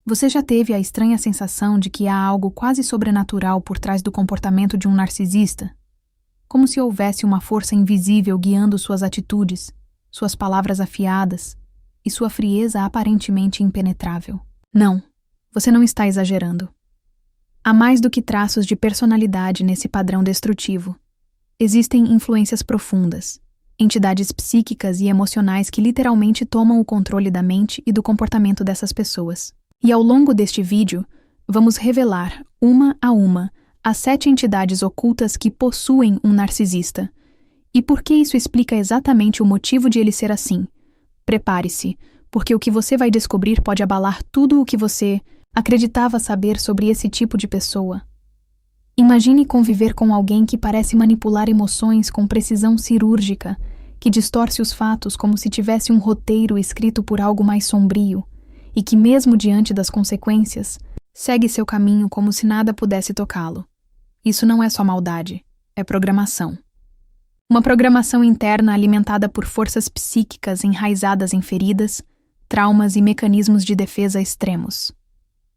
Você já teve a estranha sensação de que há algo quase sobrenatural por trás do comportamento de um narcisista? Como se houvesse uma força invisível guiando suas atitudes, suas palavras afiadas e sua frieza aparentemente impenetrável. Não, você não está exagerando. Há mais do que traços de personalidade nesse padrão destrutivo. Existem influências profundas, entidades psíquicas e emocionais que literalmente tomam o controle da mente e do comportamento dessas pessoas. E ao longo deste vídeo, vamos revelar, uma a uma, as 7 entidades ocultas que possuem um narcisista. E por que isso explica exatamente o motivo de ele ser assim. Prepare-se, porque o que você vai descobrir pode abalar tudo o que você acreditava saber sobre esse tipo de pessoa. Imagine conviver com alguém que parece manipular emoções com precisão cirúrgica, que distorce os fatos como se tivesse um roteiro escrito por algo mais sombrio, e que mesmo diante das consequências, segue seu caminho como se nada pudesse tocá-lo. Isso não é só maldade, é programação. Uma programação interna alimentada por forças psíquicas enraizadas em feridas, traumas e mecanismos de defesa extremos.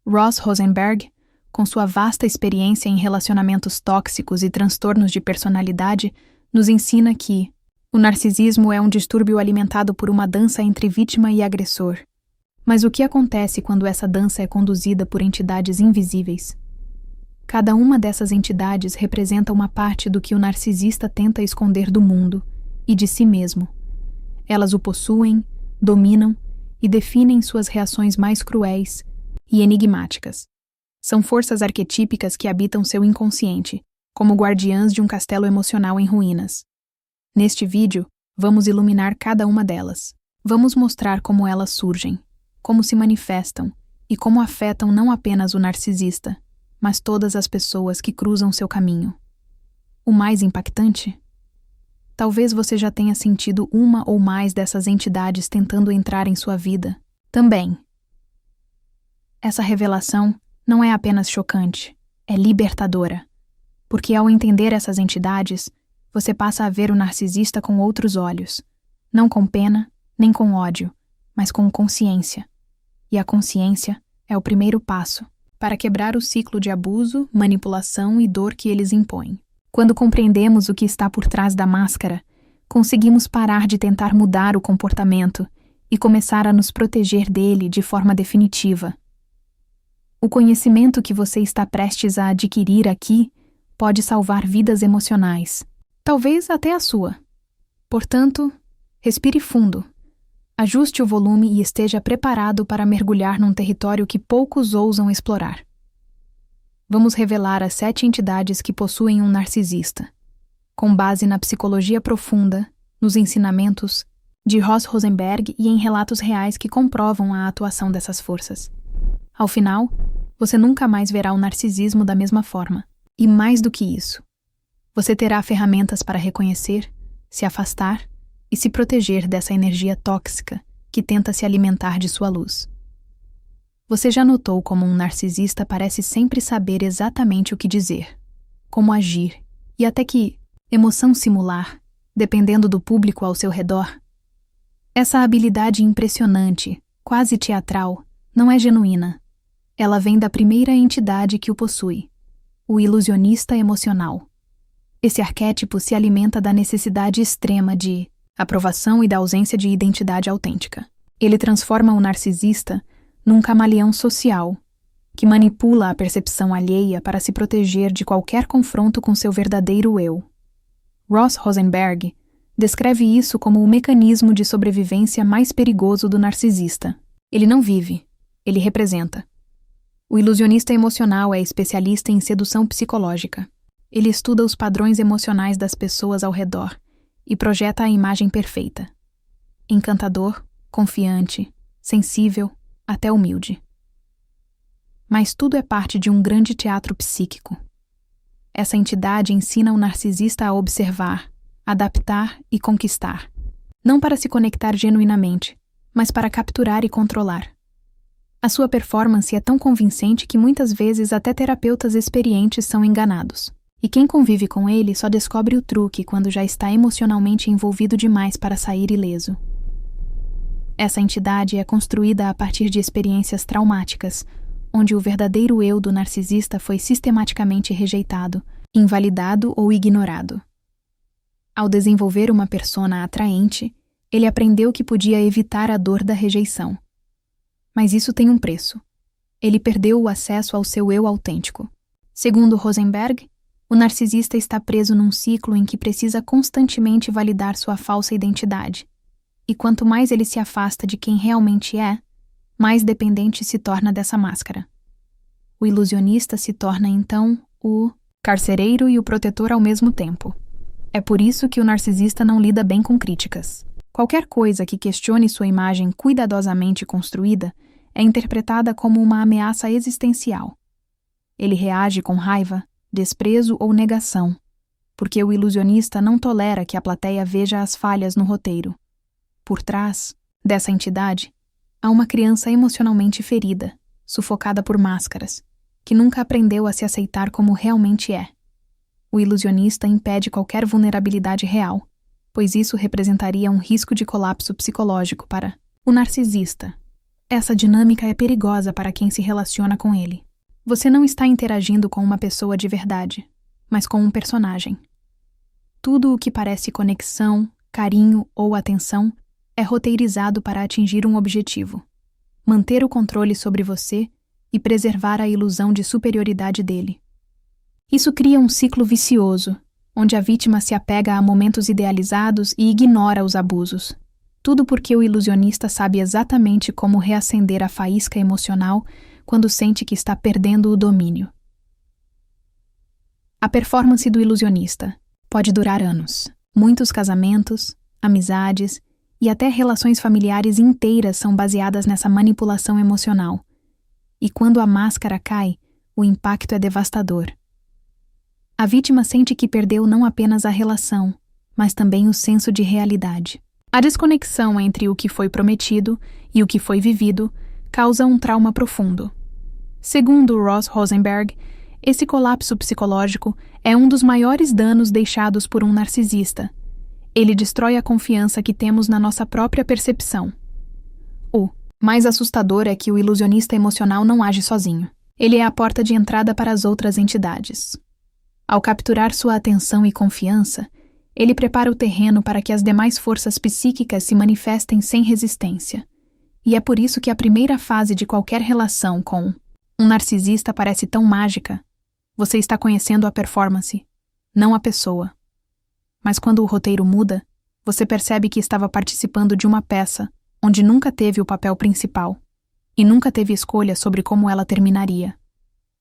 Ross Rosenberg, com sua vasta experiência em relacionamentos tóxicos e transtornos de personalidade, nos ensina que o narcisismo é um distúrbio alimentado por uma dança entre vítima e agressor. Mas o que acontece quando essa dança é conduzida por entidades invisíveis? Cada uma dessas entidades representa uma parte do que o narcisista tenta esconder do mundo e de si mesmo. Elas o possuem, dominam e definem suas reações mais cruéis e enigmáticas. São forças arquetípicas que habitam seu inconsciente, como guardiãs de um castelo emocional em ruínas. Neste vídeo, vamos iluminar cada uma delas. Vamos mostrar como elas surgem, como se manifestam e como afetam não apenas o narcisista, mas todas as pessoas que cruzam seu caminho. O mais impactante? Talvez você já tenha sentido uma ou mais dessas entidades tentando entrar em sua vida. Também. Essa revelação não é apenas chocante, é libertadora. Porque ao entender essas entidades, você passa a ver o narcisista com outros olhos, não com pena, nem com ódio, mas com consciência. E a consciência é o primeiro passo para quebrar o ciclo de abuso, manipulação e dor que eles impõem. Quando compreendemos o que está por trás da máscara, conseguimos parar de tentar mudar o comportamento e começar a nos proteger dele de forma definitiva. O conhecimento que você está prestes a adquirir aqui pode salvar vidas emocionais, talvez até a sua. Portanto, respire fundo. Ajuste o volume e esteja preparado para mergulhar num território que poucos ousam explorar. Vamos revelar as 7 entidades que possuem um narcisista, com base na psicologia profunda, nos ensinamentos de Ross Rosenberg e em relatos reais que comprovam a atuação dessas forças. Ao final, você nunca mais verá o narcisismo da mesma forma. E mais do que isso, você terá ferramentas para reconhecer, se afastar e se proteger dessa energia tóxica que tenta se alimentar de sua luz. Você já notou como um narcisista parece sempre saber exatamente o que dizer, como agir e até que emoção simular, dependendo do público ao seu redor? Essa habilidade impressionante, quase teatral, não é genuína. Ela vem da primeira entidade que o possui, o ilusionista emocional. Esse arquétipo se alimenta da necessidade extrema de aprovação e da ausência de identidade autêntica. Ele transforma o narcisista num camaleão social, que manipula a percepção alheia para se proteger de qualquer confronto com seu verdadeiro eu. Ross Rosenberg descreve isso como o mecanismo de sobrevivência mais perigoso do narcisista. Ele não vive, ele representa. O ilusionista emocional é especialista em sedução psicológica. Ele estuda os padrões emocionais das pessoas ao redor e projeta a imagem perfeita. Encantador, confiante, sensível, até humilde. Mas tudo é parte de um grande teatro psíquico. Essa entidade ensina o narcisista a observar, adaptar e conquistar, não para se conectar genuinamente, mas para capturar e controlar. A sua performance é tão convincente que muitas vezes até terapeutas experientes são enganados. E quem convive com ele só descobre o truque quando já está emocionalmente envolvido demais para sair ileso. Essa entidade é construída a partir de experiências traumáticas, onde o verdadeiro eu do narcisista foi sistematicamente rejeitado, invalidado ou ignorado. Ao desenvolver uma persona atraente, ele aprendeu que podia evitar a dor da rejeição. Mas isso tem um preço. Ele perdeu o acesso ao seu eu autêntico. Segundo Rosenberg, o narcisista está preso num ciclo em que precisa constantemente validar sua falsa identidade. E quanto mais ele se afasta de quem realmente é, mais dependente se torna dessa máscara. O ilusionista se torna, então, o carcereiro e o protetor ao mesmo tempo. É por isso que o narcisista não lida bem com críticas. Qualquer coisa que questione sua imagem cuidadosamente construída é interpretada como uma ameaça existencial. Ele reage com raiva, desprezo ou negação, porque o ilusionista não tolera que a plateia veja as falhas no roteiro. Por trás dessa entidade, há uma criança emocionalmente ferida, sufocada por máscaras, que nunca aprendeu a se aceitar como realmente é. O ilusionista impede qualquer vulnerabilidade real, pois isso representaria um risco de colapso psicológico para o narcisista. Essa dinâmica é perigosa para quem se relaciona com ele. Você não está interagindo com uma pessoa de verdade, mas com um personagem. Tudo o que parece conexão, carinho ou atenção é roteirizado para atingir um objetivo: manter o controle sobre você e preservar a ilusão de superioridade dele. Isso cria um ciclo vicioso, onde a vítima se apega a momentos idealizados e ignora os abusos. Tudo porque o ilusionista sabe exatamente como reacender a faísca emocional quando sente que está perdendo o domínio. A performance do ilusionista pode durar anos. Muitos casamentos, amizades e até relações familiares inteiras são baseadas nessa manipulação emocional. E quando a máscara cai, o impacto é devastador. A vítima sente que perdeu não apenas a relação, mas também o senso de realidade. A desconexão entre o que foi prometido e o que foi vivido causa um trauma profundo. Segundo Ross Rosenberg, esse colapso psicológico é um dos maiores danos deixados por um narcisista. Ele destrói a confiança que temos na nossa própria percepção. O mais assustador é que o ilusionista emocional não age sozinho. Ele é a porta de entrada para as outras entidades. Ao capturar sua atenção e confiança, ele prepara o terreno para que as demais forças psíquicas se manifestem sem resistência. E é por isso que a primeira fase de qualquer relação com um narcisista parece tão mágica. Você está conhecendo a performance, não a pessoa. Mas quando o roteiro muda, você percebe que estava participando de uma peça onde nunca teve o papel principal e nunca teve escolha sobre como ela terminaria.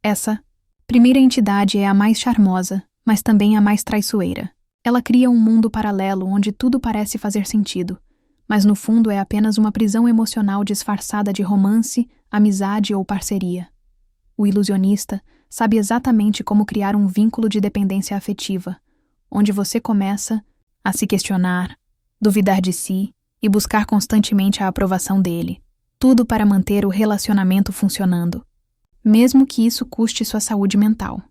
Essa primeira entidade é a mais charmosa, mas também a mais traiçoeira. Ela cria um mundo paralelo onde tudo parece fazer sentido, mas no fundo é apenas uma prisão emocional disfarçada de romance, amizade ou parceria. O ilusionista sabe exatamente como criar um vínculo de dependência afetiva, onde você começa a se questionar, duvidar de si e buscar constantemente a aprovação dele, tudo para manter o relacionamento funcionando, mesmo que isso custe sua saúde mental.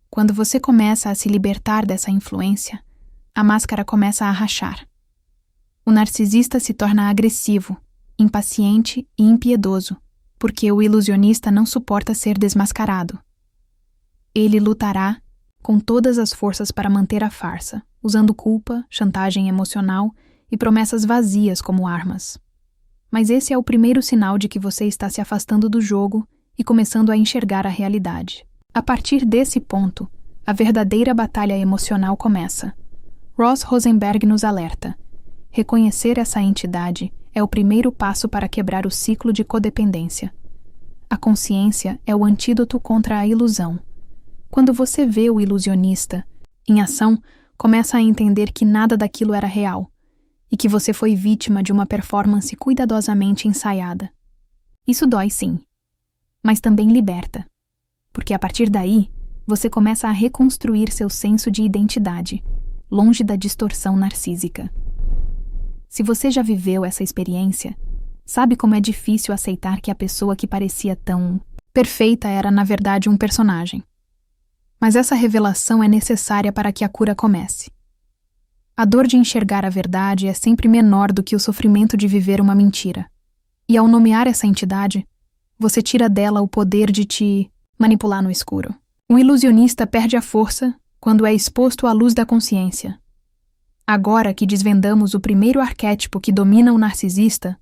Quando você começa a se libertar dessa influência, a máscara começa a rachar. O narcisista se torna agressivo, impaciente e impiedoso, porque o ilusionista não suporta ser desmascarado. Ele lutará com todas as forças para manter a farsa, usando culpa, chantagem emocional e promessas vazias como armas. Mas esse é o primeiro sinal de que você está se afastando do jogo e começando a enxergar a realidade. A partir desse ponto, a verdadeira batalha emocional começa. Ross Rosenberg nos alerta: reconhecer essa entidade é o primeiro passo para quebrar o ciclo de codependência. A consciência é o antídoto contra a ilusão. Quando você vê o ilusionista em ação, começa a entender que nada daquilo era real e que você foi vítima de uma performance cuidadosamente ensaiada. Isso dói, sim, mas também liberta, porque a partir daí você começa a reconstruir seu senso de identidade, longe da distorção narcísica. Se você já viveu essa experiência, sabe como é difícil aceitar que a pessoa que parecia tão perfeita era, na verdade, um personagem. Mas essa revelação é necessária para que a cura comece. A dor de enxergar a verdade é sempre menor do que o sofrimento de viver uma mentira. E ao nomear essa entidade, Você tira dela o poder de te manipular no escuro. O ilusionista perde a força quando é exposto à luz da consciência. Agora que desvendamos o primeiro arquétipo que domina o narcisista,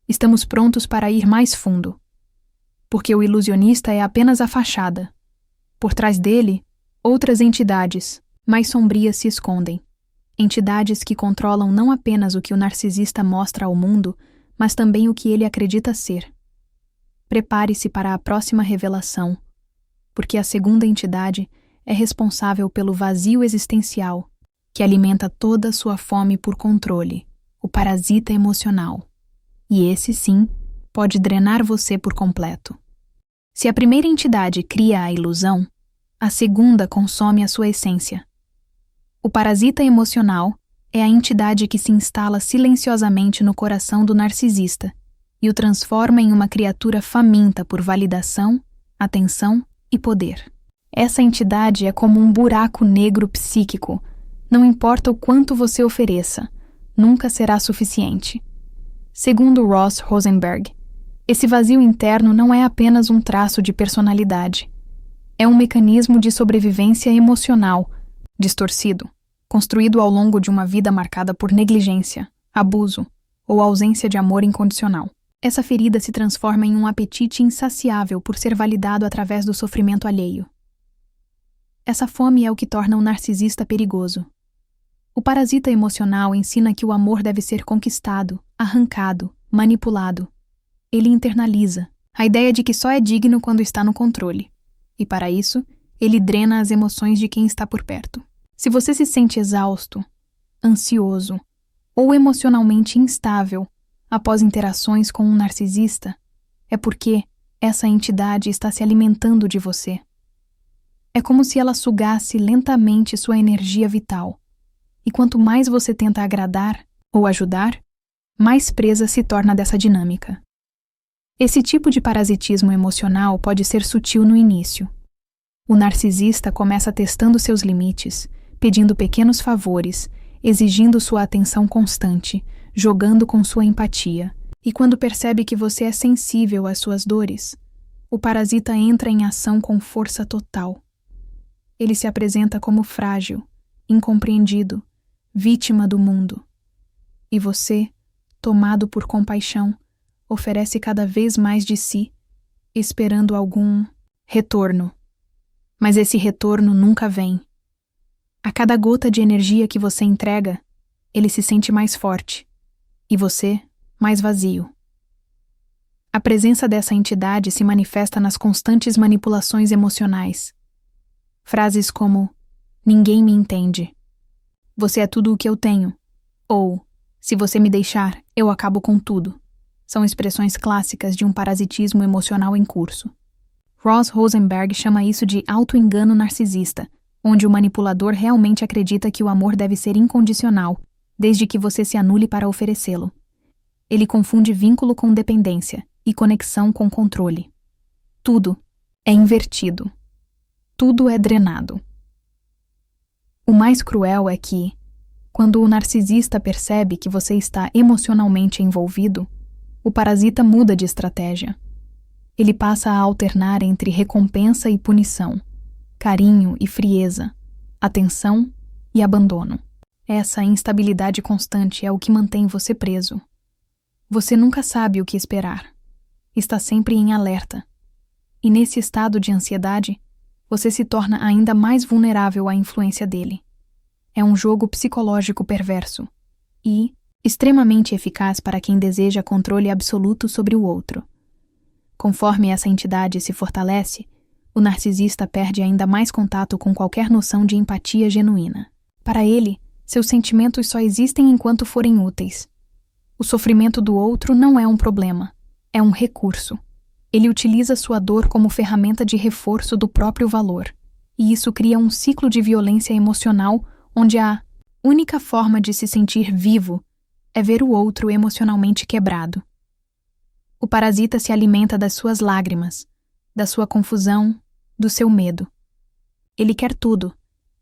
estamos prontos para ir mais fundo. Porque o ilusionista é apenas a fachada. Por trás dele, outras entidades, mais sombrias, se escondem. Entidades que controlam não apenas o que o narcisista mostra ao mundo, mas também o que ele acredita ser. Prepare-se para a próxima revelação, porque a segunda entidade é responsável pelo vazio existencial que alimenta toda a sua fome por controle, o parasita emocional. E esse, sim, pode drenar você por completo. Se a primeira entidade cria a ilusão, a segunda consome a sua essência. O parasita emocional é a entidade que se instala silenciosamente no coração do narcisista e o transforma em uma criatura faminta por validação, atenção e poder. Essa entidade é como um buraco negro psíquico. Não importa o quanto você ofereça, nunca será suficiente. Segundo Ross Rosenberg, esse vazio interno não é apenas um traço de personalidade. É um mecanismo de sobrevivência emocional, distorcido, construído ao longo de uma vida marcada por negligência, abuso ou ausência de amor incondicional. Essa ferida se transforma em um apetite insaciável por ser validado através do sofrimento alheio. Essa fome é o que torna o narcisista perigoso. O parasita emocional ensina que o amor deve ser conquistado, arrancado, manipulado. Ele internaliza a ideia de que só é digno quando está no controle. E para isso, ele drena as emoções de quem está por perto. Se você se sente exausto, ansioso ou emocionalmente instável após interações com um narcisista, é porque essa entidade está se alimentando de você. É como se ela sugasse lentamente sua energia vital. E quanto mais você tenta agradar ou ajudar, mais presa se torna dessa dinâmica. Esse tipo de parasitismo emocional pode ser sutil no início. O narcisista começa testando seus limites, pedindo pequenos favores, exigindo sua atenção constante, jogando com sua empatia. E quando percebe que você é sensível às suas dores, o parasita entra em ação com força total. Ele se apresenta como frágil, incompreendido, vítima do mundo. E você, tomado por compaixão, oferece cada vez mais de si, esperando algum retorno. Mas esse retorno nunca vem. A cada gota de energia que você entrega, ele se sente mais forte, e você, mais vazio. A presença dessa entidade se manifesta nas constantes manipulações emocionais. Frases como, ninguém me entende. Você é tudo o que eu tenho. Ou, se você me deixar, eu acabo com tudo. São expressões clássicas de um parasitismo emocional em curso. Ross Rosenberg chama isso de auto-engano narcisista, onde o manipulador realmente acredita que o amor deve ser incondicional, desde que você se anule para oferecê-lo. Ele confunde vínculo com dependência e conexão com controle. Tudo é invertido. Tudo é drenado. O mais cruel é que, quando o narcisista percebe que você está emocionalmente envolvido, o parasita muda de estratégia. Ele passa a alternar entre recompensa e punição, carinho e frieza, atenção e abandono. Essa instabilidade constante é o que mantém você preso. Você nunca sabe o que esperar. Está sempre em alerta. E nesse estado de ansiedade, você se torna ainda mais vulnerável à influência dele. É um jogo psicológico perverso e extremamente eficaz para quem deseja controle absoluto sobre o outro. Conforme essa entidade se fortalece, o narcisista perde ainda mais contato com qualquer noção de empatia genuína. Para ele, seus sentimentos só existem enquanto forem úteis. O sofrimento do outro não é um problema, é um recurso. Ele utiliza sua dor como ferramenta de reforço do próprio valor, e isso cria um ciclo de violência emocional onde a única forma de se sentir vivo é ver o outro emocionalmente quebrado. O parasita se alimenta das suas lágrimas, da sua confusão, do seu medo. Ele quer tudo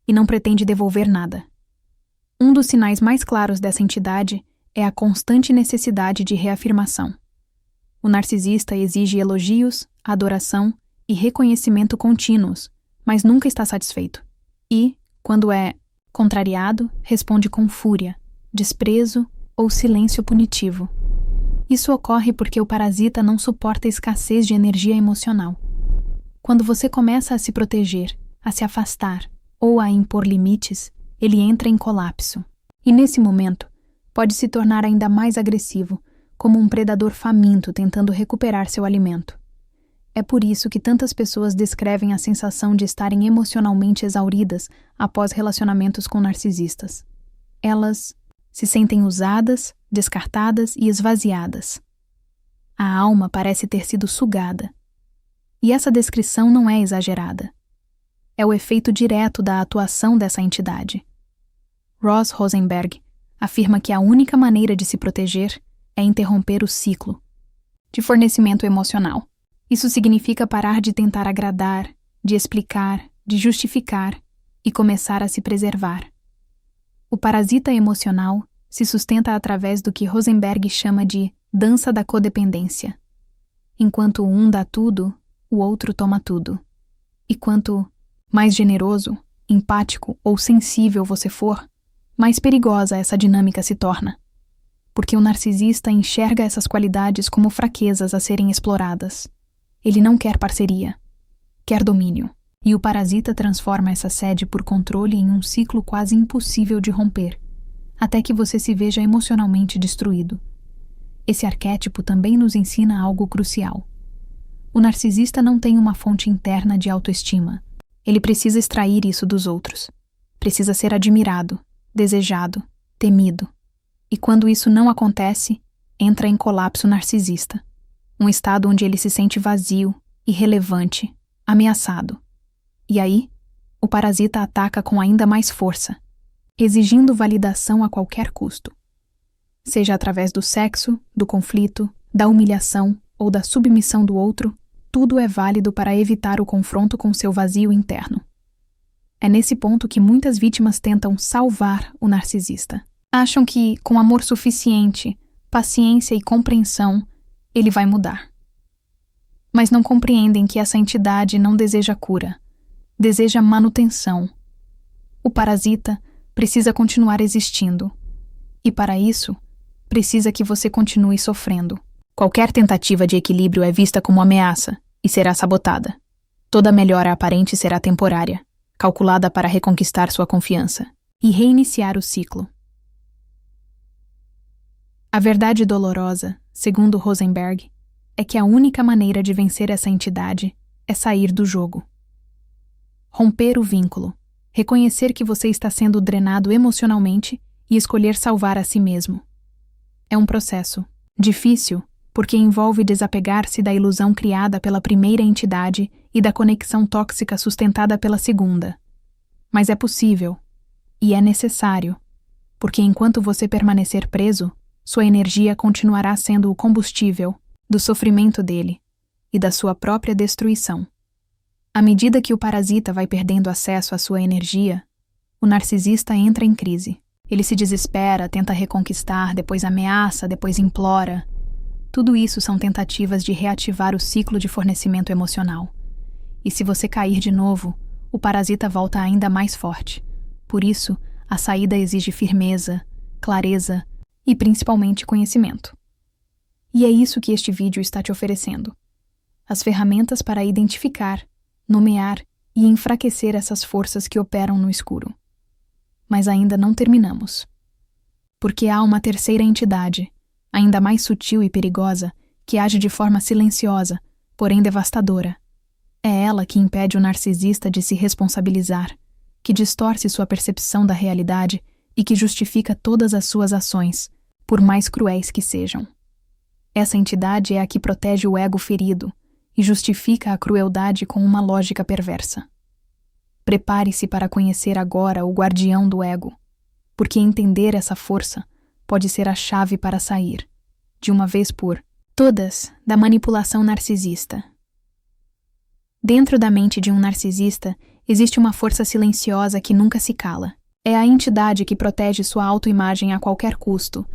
e não pretende devolver nada. Um dos sinais mais claros dessa entidade é a constante necessidade de reafirmação. O narcisista exige elogios, adoração e reconhecimento contínuos, mas nunca está satisfeito. E, quando é contrariado, responde com fúria, desprezo ou silêncio punitivo. Isso ocorre porque o parasita não suporta a escassez de energia emocional. Quando você começa a se proteger, a se afastar ou a impor limites, ele entra em colapso. E nesse momento, pode se tornar ainda mais agressivo, como um predador faminto tentando recuperar seu alimento. É por isso que tantas pessoas descrevem a sensação de estarem emocionalmente exauridas após relacionamentos com narcisistas. Elas se sentem usadas, descartadas e esvaziadas. A alma parece ter sido sugada. E essa descrição não é exagerada. É o efeito direto da atuação dessa entidade. Ross Rosenberg afirma que a única maneira de se proteger é interromper o ciclo de fornecimento emocional. Isso significa parar de tentar agradar, de explicar, de justificar e começar a se preservar. O parasita emocional se sustenta através do que Rosenberg chama de dança da codependência. Enquanto um dá tudo, o outro toma tudo. E quanto mais generoso, empático ou sensível você for, mais perigosa essa dinâmica se torna. Porque o narcisista enxerga essas qualidades como fraquezas a serem exploradas. Ele não quer parceria, quer domínio. E o parasita transforma essa sede por controle em um ciclo quase impossível de romper, até que você se veja emocionalmente destruído. Esse arquétipo também nos ensina algo crucial. O narcisista não tem uma fonte interna de autoestima. Ele precisa extrair isso dos outros. Precisa ser admirado, desejado, temido. E quando isso não acontece, entra em colapso narcisista. Um estado onde ele se sente vazio, irrelevante, ameaçado. E aí, o parasita ataca com ainda mais força, exigindo validação a qualquer custo. Seja através do sexo, do conflito, da humilhação ou da submissão do outro, tudo é válido para evitar o confronto com seu vazio interno. É nesse ponto que muitas vítimas tentam salvar o narcisista. Acham que, com amor suficiente, paciência e compreensão, ele vai mudar. Mas não compreendem que essa entidade não deseja cura, deseja manutenção. O parasita precisa continuar existindo. E para isso, precisa que você continue sofrendo. Qualquer tentativa de equilíbrio é vista como ameaça e será sabotada. Toda melhora aparente será temporária, calculada para reconquistar sua confiança e reiniciar o ciclo. A verdade dolorosa, segundo Rosenberg, é que a única maneira de vencer essa entidade é sair do jogo. Romper o vínculo, reconhecer que você está sendo drenado emocionalmente e escolher salvar a si mesmo. É um processo difícil, porque envolve desapegar-se da ilusão criada pela primeira entidade e da conexão tóxica sustentada pela segunda. Mas é possível, e é necessário, porque enquanto você permanecer preso, sua energia continuará sendo o combustível do sofrimento dele e da sua própria destruição. À medida que o parasita vai perdendo acesso à sua energia, o narcisista entra em crise. Ele se desespera, tenta reconquistar, depois ameaça, depois implora. Tudo isso são tentativas de reativar o ciclo de fornecimento emocional. E se você cair de novo, o parasita volta ainda mais forte. Por isso, a saída exige firmeza, clareza e principalmente conhecimento. E é isso que este vídeo está te oferecendo. As ferramentas para identificar, nomear e enfraquecer essas forças que operam no escuro. Mas ainda não terminamos. Porque há uma terceira entidade, ainda mais sutil e perigosa, que age de forma silenciosa, porém devastadora. É ela que impede o narcisista de se responsabilizar, que distorce sua percepção da realidade e que justifica todas as suas ações, por mais cruéis que sejam. Essa entidade é a que protege o ego ferido e justifica a crueldade com uma lógica perversa. Prepare-se para conhecer agora o guardião do ego, porque entender essa força pode ser a chave para sair, de uma vez por todas, da manipulação narcisista. Dentro da mente de um narcisista existe uma força silenciosa que nunca se cala. É a entidade que protege sua autoimagem a qualquer custo,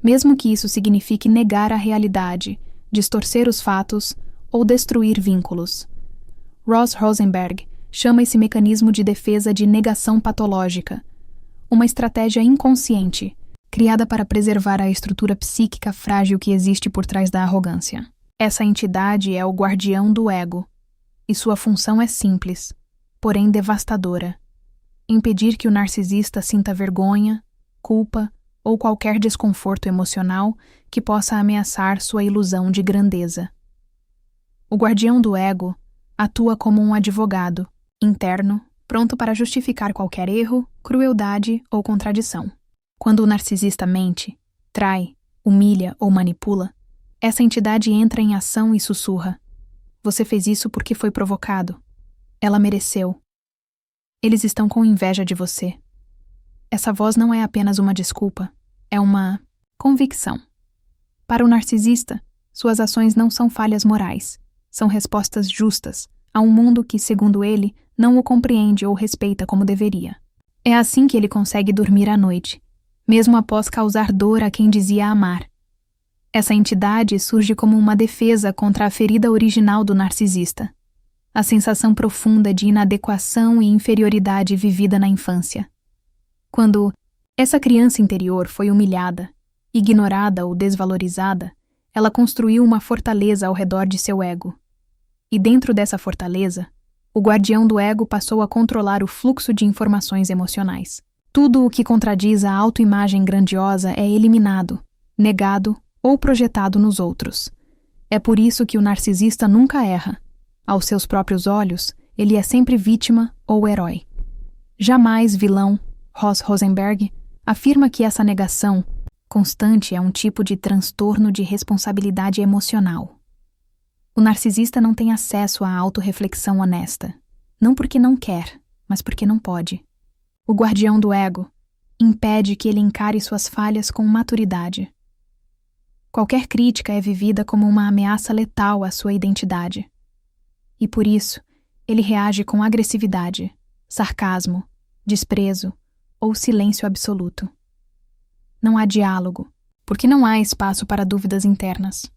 mesmo que isso signifique negar a realidade, distorcer os fatos ou destruir vínculos. Ross Rosenberg chama esse mecanismo de defesa de negação patológica, uma estratégia inconsciente, criada para preservar a estrutura psíquica frágil que existe por trás da arrogância. Essa entidade é o guardião do ego, e sua função é simples, porém devastadora: impedir que o narcisista sinta vergonha, culpa ou qualquer desconforto emocional que possa ameaçar sua ilusão de grandeza. O guardião do ego atua como um advogado interno, pronto para justificar qualquer erro, crueldade ou contradição. Quando o narcisista mente, trai, humilha ou manipula, essa entidade entra em ação e sussurra: "Você fez isso porque foi provocado. Ela mereceu. Eles estão com inveja de você." Essa voz não é apenas uma desculpa, é uma convicção. Para o narcisista, suas ações não são falhas morais, são respostas justas a um mundo que, segundo ele, não o compreende ou respeita como deveria. É assim que ele consegue dormir à noite, mesmo após causar dor a quem dizia amar. Essa entidade surge como uma defesa contra a ferida original do narcisista, a sensação profunda de inadequação e inferioridade vivida na infância. Quando essa criança interior foi humilhada, ignorada ou desvalorizada, ela construiu uma fortaleza ao redor de seu ego. E dentro dessa fortaleza, o guardião do ego passou a controlar o fluxo de informações emocionais. Tudo o que contradiz a autoimagem grandiosa é eliminado, negado ou projetado nos outros. É por isso que o narcisista nunca erra. Aos seus próprios olhos, ele é sempre vítima ou herói. Jamais vilão. Ross Rosenberg afirma que essa negação constante é um tipo de transtorno de responsabilidade emocional. O narcisista não tem acesso à autorreflexão honesta, não porque não quer, mas porque não pode. O guardião do ego impede que ele encare suas falhas com maturidade. Qualquer crítica é vivida como uma ameaça letal à sua identidade. E por isso, ele reage com agressividade, sarcasmo, desprezo ou silêncio absoluto. Não há diálogo, porque não há espaço para dúvidas internas.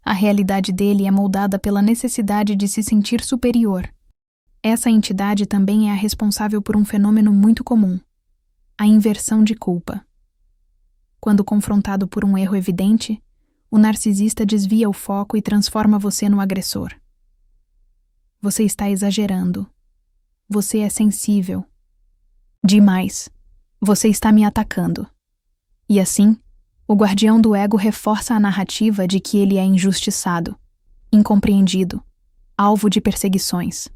A realidade dele é moldada pela necessidade de se sentir superior. Essa entidade também é a responsável por um fenômeno muito comum: a inversão de culpa. Quando confrontado por um erro evidente, o narcisista desvia o foco e transforma você no agressor. Você está exagerando. Você é sensível. Demais. Você está me atacando. E assim, o guardião do ego reforça a narrativa de que ele é injustiçado, incompreendido, alvo de perseguições.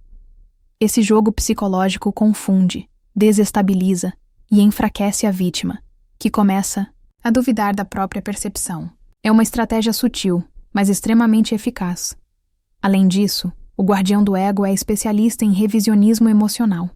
Esse jogo psicológico confunde, desestabiliza e enfraquece a vítima, que começa a duvidar da própria percepção. É uma estratégia sutil, mas extremamente eficaz. Além disso, o guardião do ego é especialista em revisionismo emocional.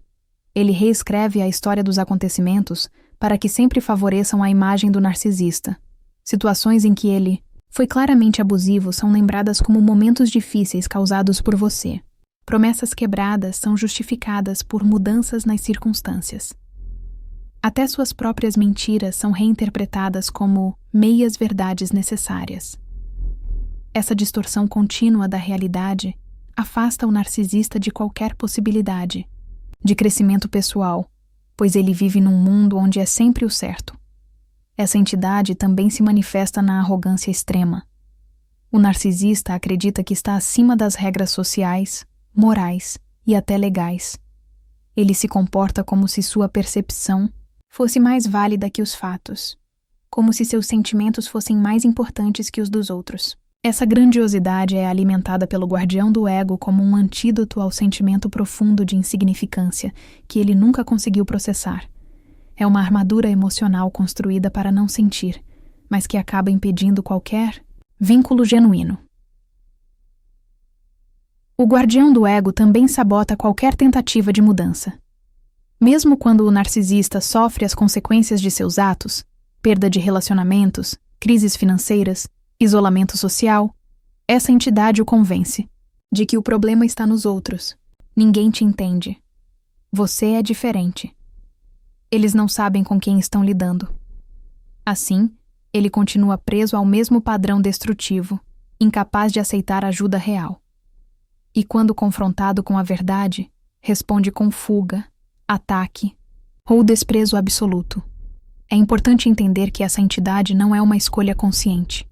Ele reescreve a história dos acontecimentos para que sempre favoreçam a imagem do narcisista. Situações em que ele foi claramente abusivo são lembradas como momentos difíceis causados por você. Promessas quebradas são justificadas por mudanças nas circunstâncias. Até suas próprias mentiras são reinterpretadas como meias-verdades necessárias. Essa distorção contínua da realidade afasta o narcisista de qualquer possibilidade de crescimento pessoal, pois ele vive num mundo onde é sempre o certo. Essa entidade também se manifesta na arrogância extrema. O narcisista acredita que está acima das regras sociais, morais e até legais. Ele se comporta como se sua percepção fosse mais válida que os fatos, como se seus sentimentos fossem mais importantes que os dos outros. Essa grandiosidade é alimentada pelo guardião do ego como um antídoto ao sentimento profundo de insignificância que ele nunca conseguiu processar. É uma armadura emocional construída para não sentir, mas que acaba impedindo qualquer vínculo genuíno. O guardião do ego também sabota qualquer tentativa de mudança. Mesmo quando o narcisista sofre as consequências de seus atos, perda de relacionamentos, crises financeiras, isolamento social, essa entidade o convence de que o problema está nos outros. Ninguém te entende. Você é diferente. Eles não sabem com quem estão lidando. Assim, ele continua preso ao mesmo padrão destrutivo, incapaz de aceitar ajuda real. E quando confrontado com a verdade, responde com fuga, ataque ou desprezo absoluto. É importante entender que essa entidade não é uma escolha consciente.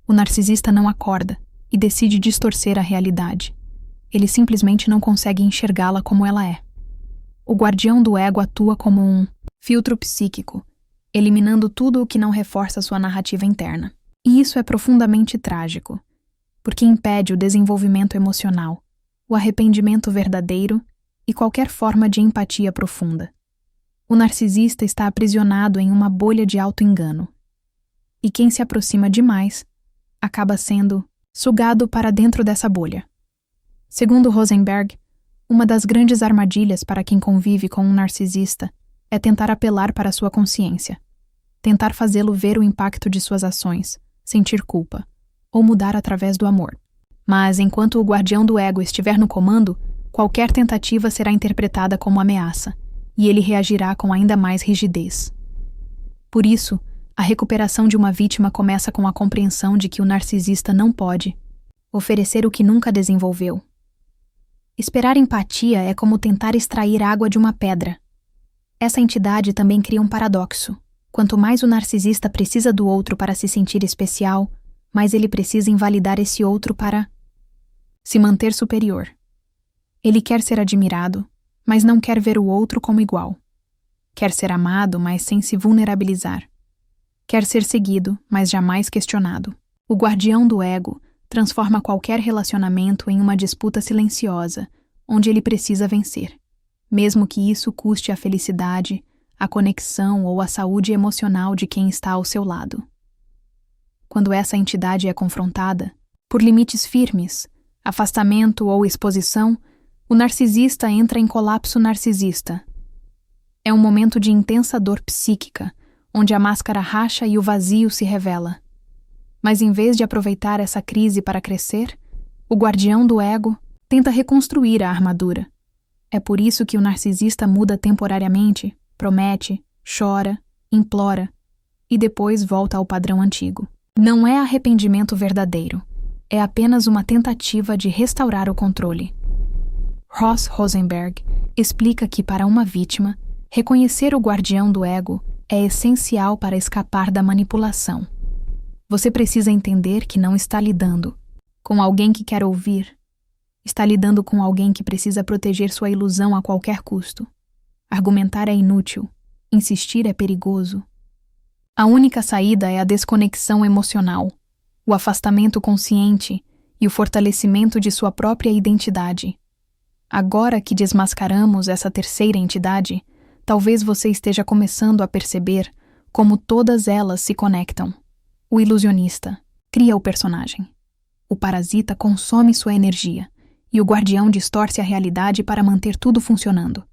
O narcisista não acorda e decide distorcer a realidade. Ele simplesmente não consegue enxergá-la como ela é. O guardião do ego atua como um filtro psíquico, eliminando tudo o que não reforça sua narrativa interna. E isso é profundamente trágico, porque impede o desenvolvimento emocional, o arrependimento verdadeiro e qualquer forma de empatia profunda. O narcisista está aprisionado em uma bolha de auto-engano. E quem se aproxima demais acaba sendo sugado para dentro dessa bolha. Segundo Rosenberg, uma das grandes armadilhas para quem convive com um narcisista é tentar apelar para sua consciência, tentar fazê-lo ver o impacto de suas ações, sentir culpa, ou mudar através do amor. Mas enquanto o guardião do ego estiver no comando, qualquer tentativa será interpretada como ameaça, e ele reagirá com ainda mais rigidez. Por isso, a recuperação de uma vítima começa com a compreensão de que o narcisista não pode oferecer o que nunca desenvolveu. Esperar empatia é como tentar extrair água de uma pedra. Essa entidade também cria um paradoxo. Quanto mais o narcisista precisa do outro para se sentir especial, mais ele precisa invalidar esse outro para se manter superior. Ele quer ser admirado, mas não quer ver o outro como igual. Quer ser amado, mas sem se vulnerabilizar. Quer ser seguido, mas jamais questionado. O guardião do ego transforma qualquer relacionamento em uma disputa silenciosa, onde ele precisa vencer, mesmo que isso custe a felicidade, a conexão ou a saúde emocional de quem está ao seu lado. Quando essa entidade é confrontada, por limites firmes, afastamento ou exposição, o narcisista entra em colapso narcisista. É um momento de intensa dor psíquica, onde a máscara racha e o vazio se revela. Mas em vez de aproveitar essa crise para crescer, o guardião do ego tenta reconstruir a armadura. É por isso que o narcisista muda temporariamente, promete, chora, implora e depois volta ao padrão antigo. Não é arrependimento verdadeiro, é apenas uma tentativa de restaurar o controle. Ross Rosenberg explica que para uma vítima, reconhecer o guardião do ego é essencial para escapar da manipulação. Você precisa entender que não está lidando com alguém que quer ouvir. Está lidando com alguém que precisa proteger sua ilusão a qualquer custo. Argumentar é inútil. Insistir é perigoso. A única saída é a desconexão emocional, o afastamento consciente e o fortalecimento de sua própria identidade. Agora que desmascaramos essa terceira entidade, talvez você esteja começando a perceber como todas elas se conectam. O ilusionista cria o personagem. O parasita consome sua energia e o guardião distorce a realidade para manter tudo funcionando.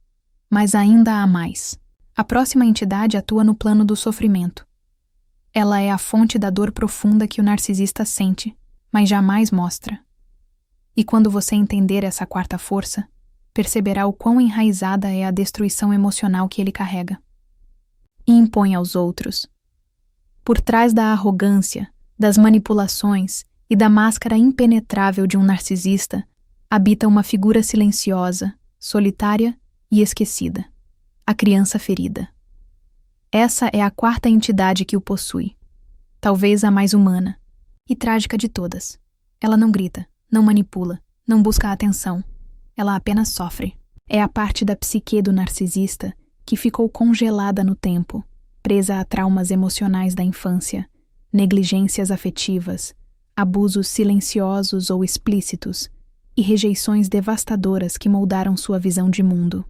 Mas ainda há mais. A próxima entidade atua no plano do sofrimento. Ela é a fonte da dor profunda que o narcisista sente, mas jamais mostra. E quando você entender essa quarta força, perceberá o quão enraizada é a destruição emocional que ele carrega. E impõe aos outros. Por trás da arrogância, das manipulações e da máscara impenetrável de um narcisista, habita uma figura silenciosa, solitária e esquecida. A criança ferida. Essa é a quarta entidade que o possui. Talvez a mais humana e trágica de todas. Ela não grita, não manipula, não busca atenção. Ela apenas sofre. É a parte da psique do narcisista que ficou congelada no tempo, presa a traumas emocionais da infância, negligências afetivas, abusos silenciosos ou explícitos e rejeições devastadoras que moldaram sua visão de mundo.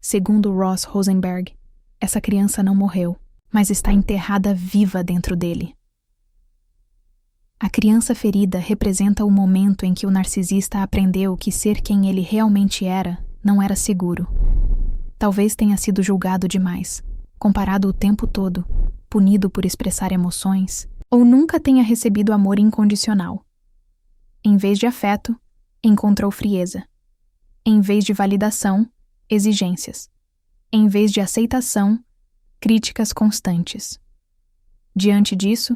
Segundo Ross Rosenberg, essa criança não morreu, mas está enterrada viva dentro dele. A criança ferida representa o momento em que o narcisista aprendeu que ser quem ele realmente era não era seguro. Talvez tenha sido julgado demais, comparado o tempo todo, punido por expressar emoções, ou nunca tenha recebido amor incondicional. Em vez de afeto, encontrou frieza. Em vez de validação, exigências. Em vez de aceitação, críticas constantes. Diante disso,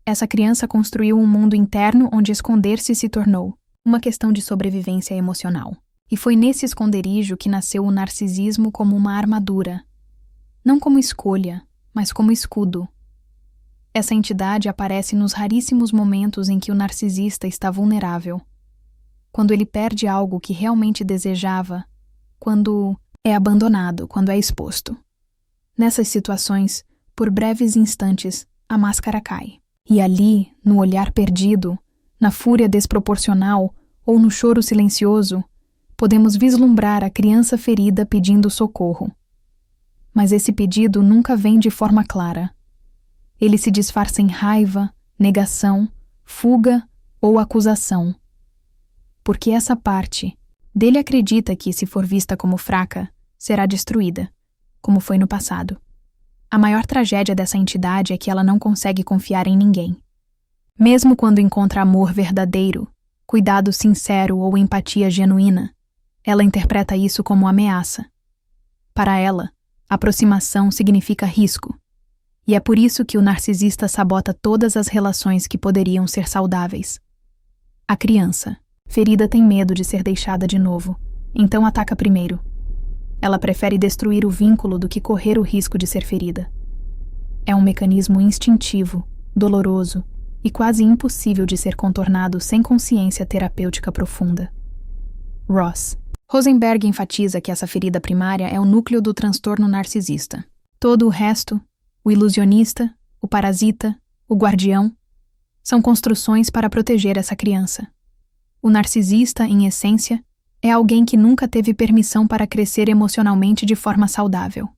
Essa criança construiu um mundo interno onde esconder-se se tornou uma questão de sobrevivência emocional. E foi nesse esconderijo que nasceu o narcisismo como uma armadura. Não como escolha, mas como escudo. Essa entidade aparece nos raríssimos momentos em que o narcisista está vulnerável. Quando ele perde algo que realmente desejava, quando é abandonado, quando é exposto. Nessas situações, por breves instantes, a máscara cai. E ali, no olhar perdido, na fúria desproporcional ou no choro silencioso, podemos vislumbrar a criança ferida pedindo socorro. Mas esse pedido nunca vem de forma clara. Ele se disfarça em raiva, negação, fuga ou acusação. Porque essa parte dele acredita que, se for vista como fraca, será destruída, como foi no passado. A maior tragédia dessa entidade é que ela não consegue confiar em ninguém. Mesmo quando encontra amor verdadeiro, cuidado sincero ou empatia genuína, ela interpreta isso como ameaça. Para ela, aproximação significa risco. E é por isso que o narcisista sabota todas as relações que poderiam ser saudáveis. A criança, ferida, tem medo de ser deixada de novo, então ataca primeiro. Ela prefere destruir o vínculo do que correr o risco de ser ferida. É um mecanismo instintivo, doloroso e quase impossível de ser contornado sem consciência terapêutica profunda. Ross. Rosenberg enfatiza que essa ferida primária é o núcleo do transtorno narcisista. Todo o resto, o ilusionista, o parasita, o guardião, são construções para proteger essa criança. O narcisista, em essência, é alguém que nunca teve permissão para crescer emocionalmente de forma saudável.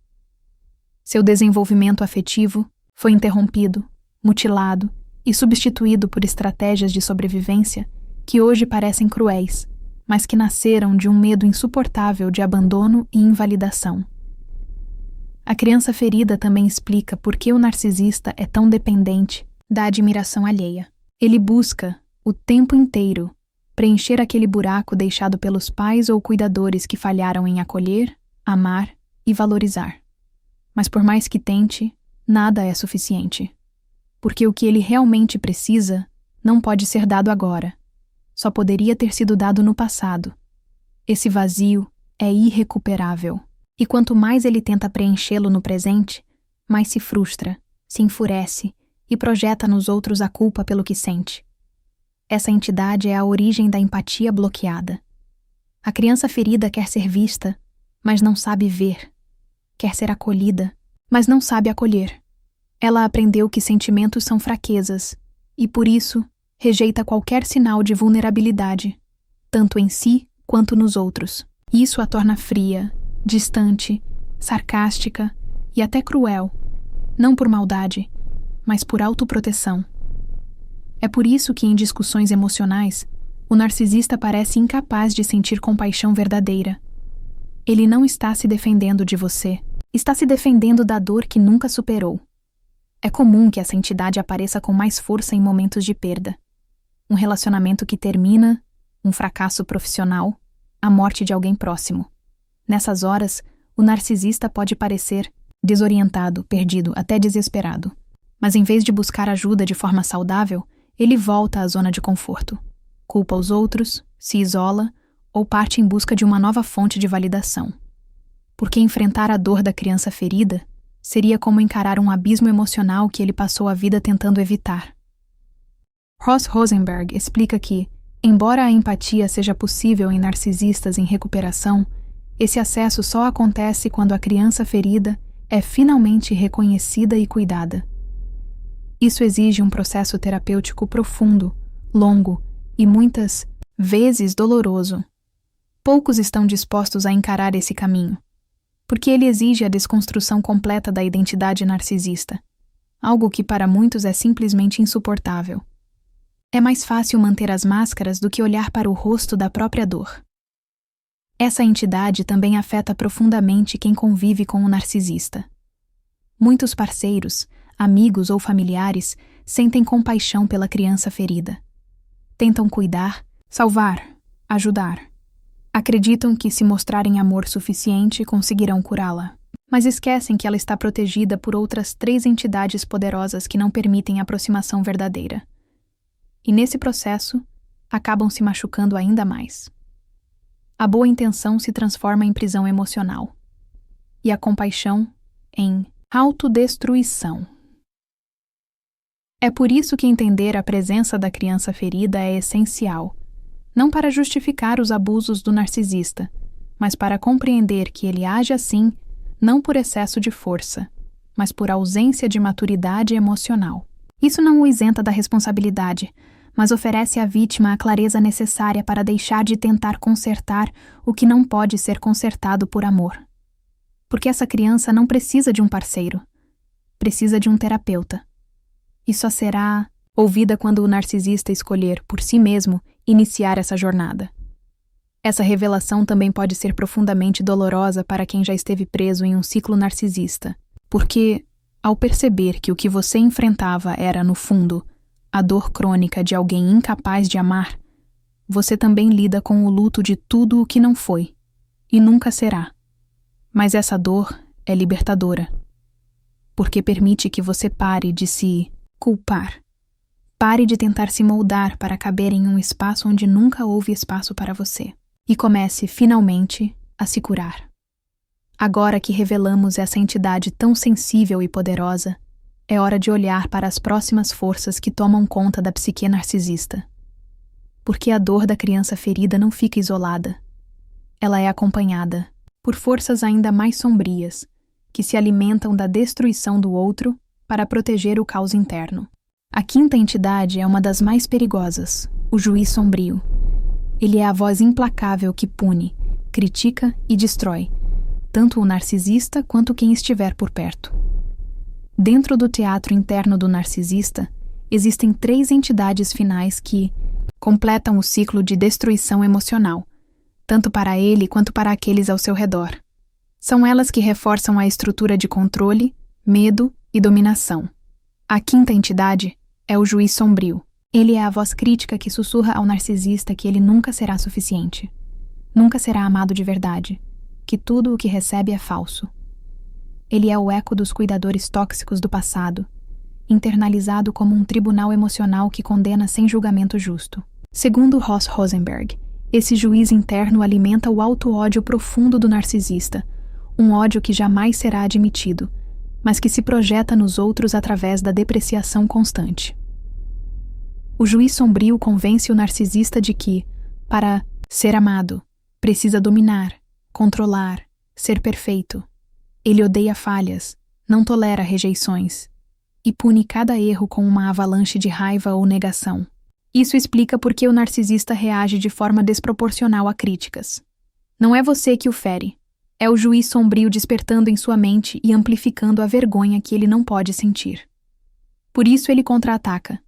Seu desenvolvimento afetivo foi interrompido, mutilado e substituído por estratégias de sobrevivência que hoje parecem cruéis, mas que nasceram de um medo insuportável de abandono e invalidação. A criança ferida também explica por que o narcisista é tão dependente da admiração alheia. Ele busca, o tempo inteiro, preencher aquele buraco deixado pelos pais ou cuidadores que falharam em acolher, amar e valorizar. Mas por mais que tente, nada é suficiente. Porque o que ele realmente precisa não pode ser dado agora. Só poderia ter sido dado no passado. Esse vazio é irrecuperável. E quanto mais ele tenta preenchê-lo no presente, mais se frustra, se enfurece e projeta nos outros a culpa pelo que sente. Essa entidade é a origem da empatia bloqueada. A criança ferida quer ser vista, mas não sabe ver. Quer ser acolhida, mas não sabe acolher. Ela aprendeu que sentimentos são fraquezas e, por isso, rejeita qualquer sinal de vulnerabilidade, tanto em si quanto nos outros. Isso a torna fria, distante, sarcástica e até cruel, não por maldade, mas por autoproteção. É por isso que, em discussões emocionais, o narcisista parece incapaz de sentir compaixão verdadeira. Ele não está se defendendo de você, está se defendendo da dor que nunca superou. É comum que essa entidade apareça com mais força em momentos de perda. Um relacionamento que termina, um fracasso profissional, a morte de alguém próximo. Nessas horas, o narcisista pode parecer desorientado, perdido, até desesperado. Mas em vez de buscar ajuda de forma saudável, ele volta à zona de conforto. Culpa os outros, se isola ou parte em busca de uma nova fonte de validação. Porque enfrentar a dor da criança ferida seria como encarar um abismo emocional que ele passou a vida tentando evitar. Ross Rosenberg explica que, embora a empatia seja possível em narcisistas em recuperação, esse acesso só acontece quando a criança ferida é finalmente reconhecida e cuidada. Isso exige um processo terapêutico profundo, longo e muitas vezes doloroso. Poucos estão dispostos a encarar esse caminho, porque ele exige a desconstrução completa da identidade narcisista, algo que para muitos é simplesmente insuportável. É mais fácil manter as máscaras do que olhar para o rosto da própria dor. Essa entidade também afeta profundamente quem convive com o narcisista. Muitos parceiros, amigos ou familiares sentem compaixão pela criança ferida. Tentam cuidar, salvar, ajudar. Acreditam que, se mostrarem amor suficiente, conseguirão curá-la. mas esquecem que ela está protegida por outras 3 entidades poderosas que não permitem aproximação verdadeira. E nesse processo, acabam se machucando ainda mais. A boa intenção se transforma em prisão emocional, e a compaixão em autodestruição. É por isso que entender a presença da criança ferida é essencial, não para justificar os abusos do narcisista, mas para compreender que ele age assim não por excesso de força, mas por ausência de maturidade emocional. Isso não o isenta da responsabilidade, mas oferece à vítima a clareza necessária para deixar de tentar consertar o que não pode ser consertado por amor. Porque essa criança não precisa de um parceiro, precisa de um terapeuta. E só será ouvida quando o narcisista escolher, por si mesmo, iniciar essa jornada. Essa revelação também pode ser profundamente dolorosa para quem já esteve preso em um ciclo narcisista, porque, ao perceber que o que você enfrentava era, no fundo, a dor crônica de alguém incapaz de amar, você também lida com o luto de tudo o que não foi, e nunca será. Mas essa dor é libertadora, porque permite que você pare de se culpar. Pare de tentar se moldar para caber em um espaço onde nunca houve espaço para você. E comece, finalmente, a se curar. Agora que revelamos essa entidade tão sensível e poderosa, é hora de olhar para as próximas forças que tomam conta da psique narcisista. Porque a dor da criança ferida não fica isolada. Ela é acompanhada por forças ainda mais sombrias, que se alimentam da destruição do outro para proteger o caos interno. A 5ª entidade é uma das mais perigosas, o juiz sombrio. Ele é a voz implacável que pune, critica e destrói, tanto o narcisista quanto quem estiver por perto. Dentro do teatro interno do narcisista, existem 3 entidades finais que completam o ciclo de destruição emocional, tanto para ele quanto para aqueles ao seu redor. São elas que reforçam a estrutura de controle, medo e dominação. A 5ª entidade é o juiz sombrio. Ele é a voz crítica que sussurra ao narcisista que ele nunca será suficiente, nunca será amado de verdade, que tudo o que recebe é falso. Ele é o eco dos cuidadores tóxicos do passado, internalizado como um tribunal emocional que condena sem julgamento justo. Segundo Ross Rosenberg, esse juiz interno alimenta o auto-ódio profundo do narcisista, um ódio que jamais será admitido, mas que se projeta nos outros através da depreciação constante. O juiz sombrio convence o narcisista de que, para ser amado, precisa dominar, controlar, ser perfeito. Ele odeia falhas, não tolera rejeições e pune cada erro com uma avalanche de raiva ou negação. Isso explica por que o narcisista reage de forma desproporcional a críticas. Não é você que o fere, é o juiz sombrio despertando em sua mente e amplificando a vergonha que ele não pode sentir. Por isso ele contra-ataca,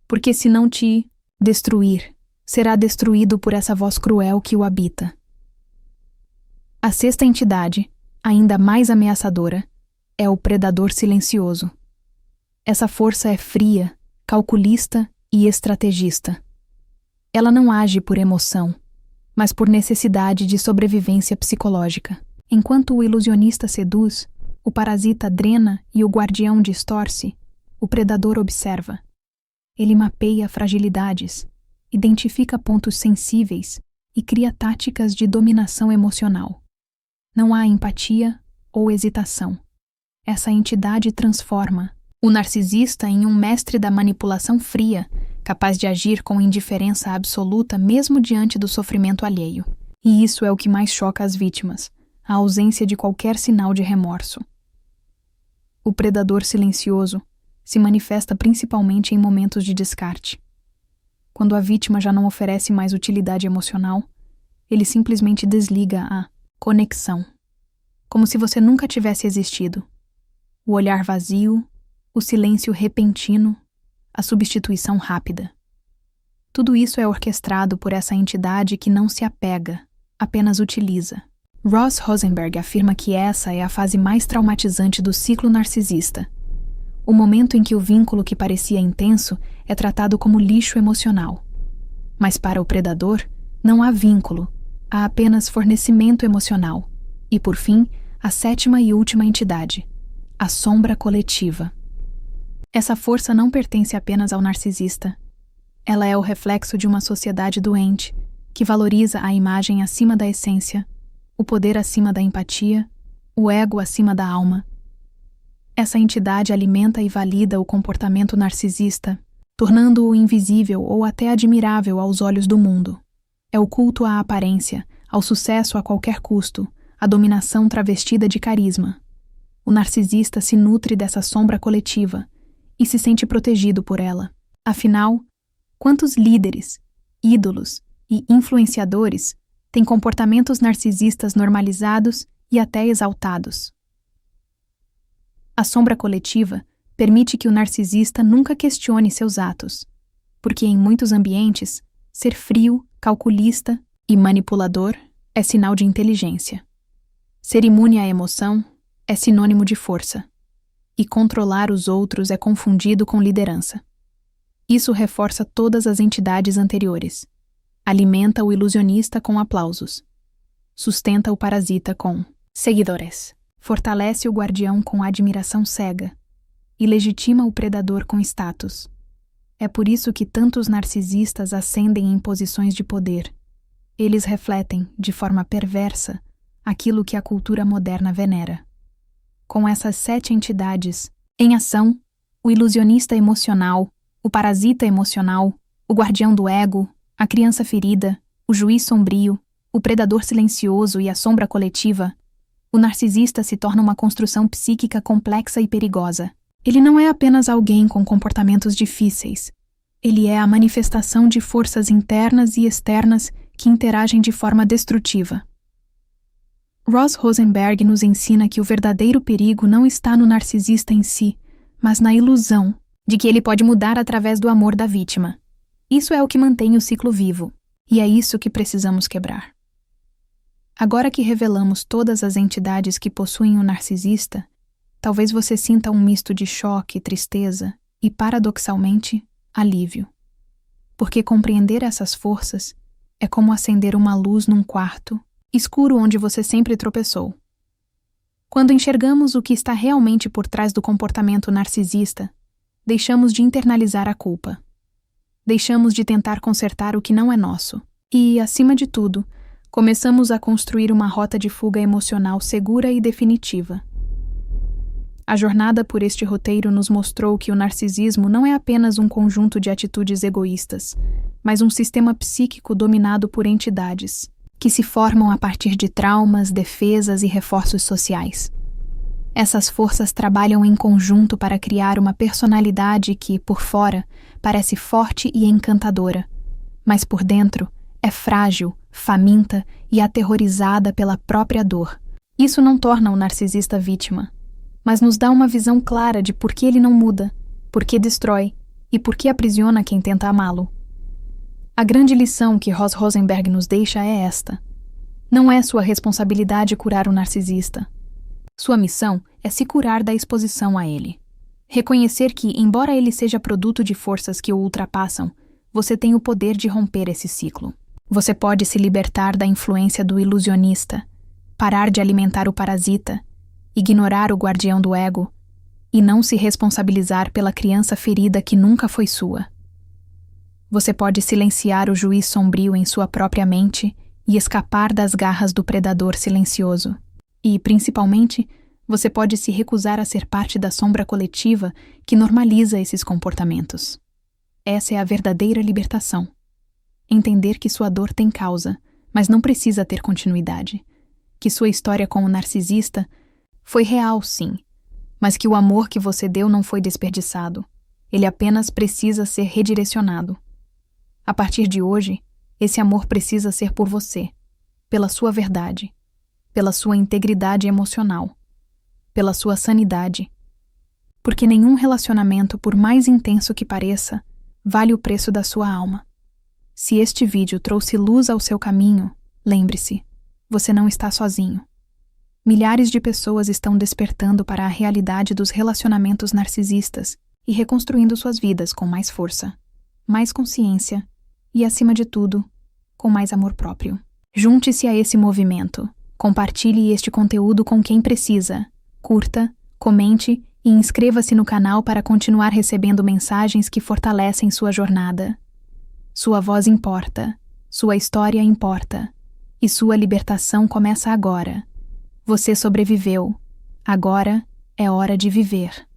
porque se não te destruir, será destruído por essa voz cruel que o habita. A 6ª entidade, ainda mais ameaçadora, é o predador silencioso. Essa força é fria, calculista e estrategista. Ela não age por emoção, mas por necessidade de sobrevivência psicológica. Enquanto o ilusionista seduz, o parasita drena e o guardião distorce, o predador observa. Ele mapeia fragilidades, identifica pontos sensíveis e cria táticas de dominação emocional. Não há empatia ou hesitação. Essa entidade transforma o narcisista em um mestre da manipulação fria, capaz de agir com indiferença absoluta mesmo diante do sofrimento alheio. E isso é o que mais choca as vítimas, a ausência de qualquer sinal de remorso. O predador silencioso se manifesta principalmente em momentos de descarte. Quando a vítima já não oferece mais utilidade emocional, ele simplesmente desliga a conexão, como se você nunca tivesse existido. O olhar vazio, o silêncio repentino, a substituição rápida. Tudo isso é orquestrado por essa entidade que não se apega, apenas utiliza. Ross Rosenberg afirma que essa é a fase mais traumatizante do ciclo narcisista. O momento em que o vínculo que parecia intenso é tratado como lixo emocional. Mas para o predador, não há vínculo, há apenas fornecimento emocional. E, por fim, a sétima e última entidade, a sombra coletiva. Essa força não pertence apenas ao narcisista. Ela é o reflexo de uma sociedade doente, que valoriza a imagem acima da essência, o poder acima da empatia, o ego acima da alma. Essa entidade alimenta e valida o comportamento narcisista, tornando-o invisível ou até admirável aos olhos do mundo. É o culto à aparência, ao sucesso a qualquer custo, a dominação travestida de carisma. O narcisista se nutre dessa sombra coletiva e se sente protegido por ela. Afinal, quantos líderes, ídolos e influenciadores têm comportamentos narcisistas normalizados e até exaltados? A sombra coletiva permite que o narcisista nunca questione seus atos, porque em muitos ambientes, ser frio, calculista e manipulador é sinal de inteligência. Ser imune à emoção é sinônimo de força, e controlar os outros é confundido com liderança. Isso reforça todas as entidades anteriores. Alimenta o ilusionista com aplausos. Sustenta o parasita com seguidores. Fortalece o guardião com admiração cega. E legitima o predador com status. É por isso que tantos narcisistas ascendem em posições de poder. Eles refletem, de forma perversa, aquilo que a cultura moderna venera. Com essas 7 entidades, em ação, o ilusionista emocional, o parasita emocional, o guardião do ego, a criança ferida, o juiz sombrio, o predador silencioso e a sombra coletiva, o narcisista se torna uma construção psíquica complexa e perigosa. Ele não é apenas alguém com comportamentos difíceis. Ele é a manifestação de forças internas e externas que interagem de forma destrutiva. Ross Rosenberg nos ensina que o verdadeiro perigo não está no narcisista em si, mas na ilusão de que ele pode mudar através do amor da vítima. Isso é o que mantém o ciclo vivo, e é isso que precisamos quebrar. Agora que revelamos todas as entidades que possuem o narcisista, talvez você sinta um misto de choque, tristeza e, paradoxalmente, alívio. Porque compreender essas forças é como acender uma luz num quarto escuro onde você sempre tropeçou. Quando enxergamos o que está realmente por trás do comportamento narcisista, deixamos de internalizar a culpa. Deixamos de tentar consertar o que não é nosso. E, acima de tudo, começamos a construir uma rota de fuga emocional segura e definitiva. A jornada por este roteiro nos mostrou que o narcisismo não é apenas um conjunto de atitudes egoístas, mas um sistema psíquico dominado por entidades, que se formam a partir de traumas, defesas e reforços sociais. Essas forças trabalham em conjunto para criar uma personalidade que, por fora, parece forte e encantadora, mas por dentro é frágil, faminta e aterrorizada pela própria dor. Isso não torna o narcisista vítima, mas nos dá uma visão clara de por que ele não muda, por que destrói e por que aprisiona quem tenta amá-lo. A grande lição que Ross Rosenberg nos deixa é esta. Não é sua responsabilidade curar o narcisista. Sua missão é se curar da exposição a ele. Reconhecer que, embora ele seja produto de forças que o ultrapassam, você tem o poder de romper esse ciclo. Você pode se libertar da influência do ilusionista, parar de alimentar o parasita, ignorar o guardião do ego e não se responsabilizar pela criança ferida que nunca foi sua. Você pode silenciar o juiz sombrio em sua própria mente e escapar das garras do predador silencioso. E, principalmente, você pode se recusar a ser parte da sombra coletiva que normaliza esses comportamentos. Essa é a verdadeira libertação. Entender que sua dor tem causa, mas não precisa ter continuidade. Que sua história com o narcisista foi real, sim, mas que o amor que você deu não foi desperdiçado. Ele apenas precisa ser redirecionado. A partir de hoje, esse amor precisa ser por você, pela sua verdade, pela sua integridade emocional, pela sua sanidade. Porque nenhum relacionamento, por mais intenso que pareça, vale o preço da sua alma. Se este vídeo trouxe luz ao seu caminho, lembre-se, você não está sozinho. Milhares de pessoas estão despertando para a realidade dos relacionamentos narcisistas e reconstruindo suas vidas com mais força, mais consciência e, acima de tudo, com mais amor próprio. Junte-se a esse movimento. Compartilhe este conteúdo com quem precisa. Curta, comente e inscreva-se no canal para continuar recebendo mensagens que fortalecem sua jornada. Sua voz importa, sua história importa, e sua libertação começa agora. Você sobreviveu. Agora é hora de viver.